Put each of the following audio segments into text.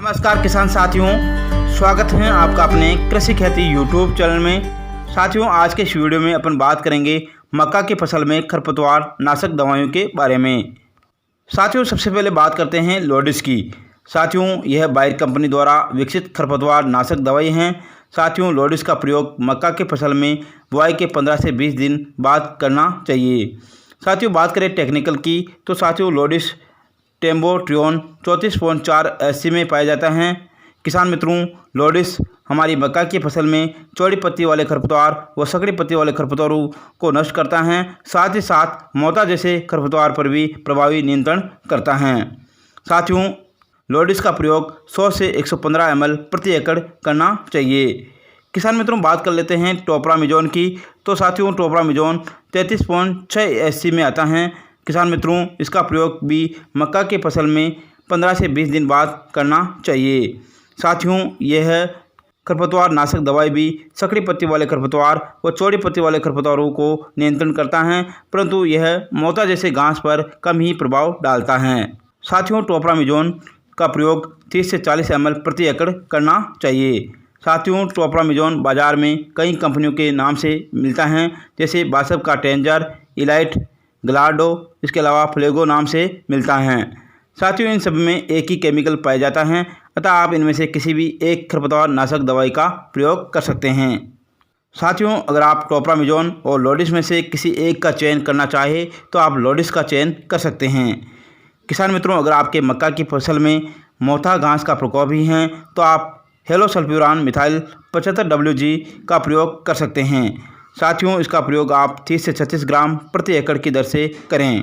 नमस्कार किसान साथियों, स्वागत है आपका अपने कृषि खेती यूट्यूब चैनल में। साथियों, आज के इस वीडियो में अपन बात करेंगे मक्का की फसल में खरपतवार नाशक दवाइयों के बारे में। साथियों, सबसे पहले बात करते हैं लोडिस की। साथियों, यह बायर कंपनी द्वारा विकसित खरपतवार नाशक दवाई हैं। साथियों, लोडिस का प्रयोग मक्का की फसल में बुआई के 15 से 20 दिन बाद करना चाहिए। साथियों, बात करें टेक्निकल की तो साथियों लोडिस टेम्बोट्रियोन 34.4 SC में पाया जाता है। किसान मित्रों, लोडिस हमारी मक्का की फसल में चौड़ी पत्ती वाले खरपतवार व सकड़ी पत्ती वाले खरपतवारों को नष्ट करता है। साथ ही साथ मोता जैसे खरपतवार पर भी प्रभावी नियंत्रण करता है। साथियों, लोडिस का प्रयोग 100 से 115 ml प्रति एकड़ करना चाहिए। किसान मित्रों, बात कर लेते हैं टोपरामिजोन की। तो साथियों, टोपरामिजोन 33.6 SC में आता है। किसान मित्रों, इसका प्रयोग भी मक्का की फसल में 15 से 20 दिन बाद करना चाहिए। साथियों, यह खरपतवार नाशक दवाई भी सकड़ी पत्ती वाले खरपतवार व चौड़ी पत्ती वाले खरपतवारों को नियंत्रण करता है, परंतु यह मोता जैसे घास पर कम ही प्रभाव डालता है। साथियों, टोपरामिजोन का प्रयोग 30 से 40 ml प्रति एकड़ करना चाहिए। साथियों, टोपरामिजोन बाजार में कई कंपनियों के नाम से मिलता है, जैसे बासव का टेंजर, इलाइट, ग्लाडो, इसके अलावा फ्लेगो नाम से मिलता है। साथियों, इन सब में एक ही केमिकल पाया जाता है, अतः आप इनमें से किसी भी एक खरपतवार नाशक दवाई का प्रयोग कर सकते हैं। साथियों, अगर आप टोपरामिजोन और लोडिस में से किसी एक का चयन करना चाहे तो आप लोडिस का चयन कर सकते हैं। किसान मित्रों, अगर आपके मक्का की फसल में मोथा घास का प्रकोप भी है तो आप हेलोसल्फ्यूरान मिथाइल 75WG का प्रयोग कर सकते हैं। साथियों, इसका प्रयोग आप 30 से 36 ग्राम प्रति एकड़ की दर से करें।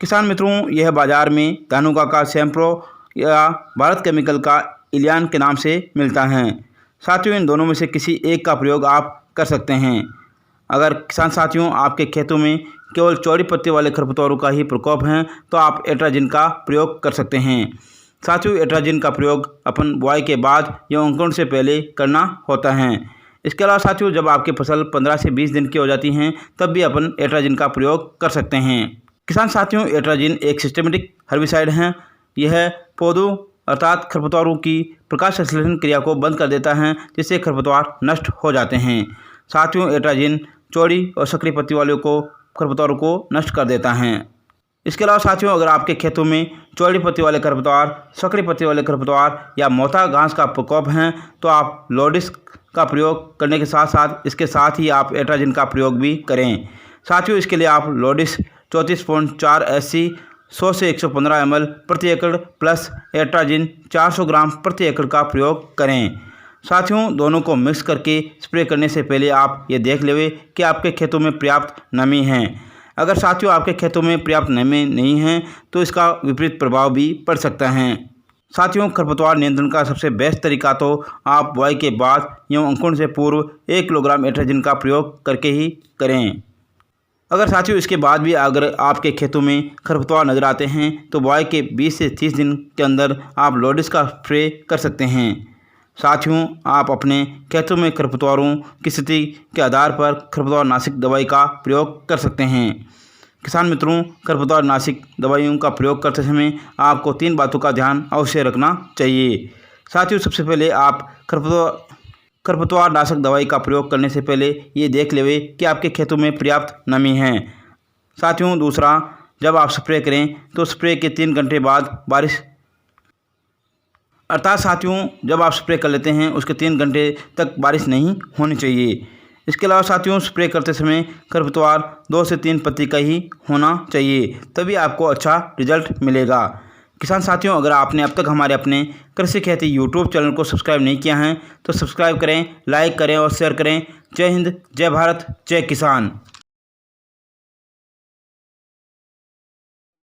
किसान मित्रों, यह बाज़ार में धानुका का सैम्प्रो या भारत केमिकल का इलियान के नाम से मिलता है। साथियों, इन दोनों में से किसी एक का प्रयोग आप कर सकते हैं। अगर किसान साथियों आपके खेतों में केवल चौड़ी पत्ती वाले खरपतवारों का ही प्रकोप है तो आप एट्राजिन का प्रयोग कर सकते हैं। साथियों, एट्राजिन का प्रयोग अपन बुआई के बाद या अंकुरण से पहले करना होता है। इसके अलावा साथियों, जब आपकी फसल 15 से 20 दिन की हो जाती हैं तब भी अपन एट्राजिन का प्रयोग कर सकते हैं। किसान साथियों, एट्राजिन एक सिस्टेमेटिक हर्बिसाइड है। यह पौधों अर्थात खरपतवारों की प्रकाश संश्लेषण क्रिया को बंद कर देता है, जिससे खरपतवार नष्ट हो जाते हैं। साथियों, एट्राजिन चौड़ी और सकड़ी पत्ती वालों को खरपतवारों को नष्ट कर देता है। इसके अलावा साथियों, अगर आपके खेतों में चौड़ी पत्ती वाले खरपतवार, सकड़ी पत्ती वाले खरपतवार या मोथा घास का प्रकोप है तो आप लोडिस का प्रयोग करने के साथ साथ इसके साथ ही आप एट्राजिन का प्रयोग भी करें। साथियों, इसके लिए आप लोडिस 34.4 SC 100 से 115 ml प्रति एकड़ प्लस एट्राजिन 400 ग्राम प्रति एकड़ का प्रयोग करें। साथियों, दोनों को मिक्स करके स्प्रे करने से पहले आप ये देख लें कि आपके खेतों में पर्याप्त नमी है। अगर साथियों आपके खेतों में पर्याप्त नमी नहीं है तो इसका विपरीत प्रभाव भी पड़ सकता है। साथियों, खरपतवार नियंत्रण का सबसे बेस्ट तरीका तो आप बुआई के बाद एवं अंकुरण से पूर्व 1 किलोग्राम एट्राजिन का प्रयोग करके ही करें। अगर साथियों इसके बाद भी अगर आपके खेतों में खरपतवार नजर आते हैं तो बुआई के 20 से 30 दिन के अंदर आप लोडिस का स्प्रे कर सकते हैं। साथियों, आप अपने खेतों में खरपतवारों की स्थिति के आधार पर खरपतवार नाशक दवाई का प्रयोग कर सकते हैं। किसान मित्रों, खरपतवार नाशक दवाइयों का प्रयोग करते समय आपको 3 बातों का ध्यान अवश्य रखना चाहिए। साथियों, सबसे पहले आप खरपतवार नाशक दवाई का प्रयोग करने से पहले ये देख लें कि आपके खेतों में पर्याप्त नमी है। साथियों, दूसरा, जब आप स्प्रे करें तो स्प्रे के 3 घंटे बाद बारिश अर्थात साथियों जब आप स्प्रे कर लेते हैं उसके 3 घंटे तक बारिश नहीं होनी चाहिए। इसके अलावा साथियों, स्प्रे करते समय खरपतवार 2 से 3 पत्ती का ही होना चाहिए, तभी आपको अच्छा रिजल्ट मिलेगा। किसान साथियों, अगर आपने अब तक हमारे अपने कृषि खेती यूट्यूब चैनल को सब्सक्राइब नहीं किया है तो सब्सक्राइब करें, लाइक करें और शेयर करें। जय हिंद, जय भारत, जय किसान।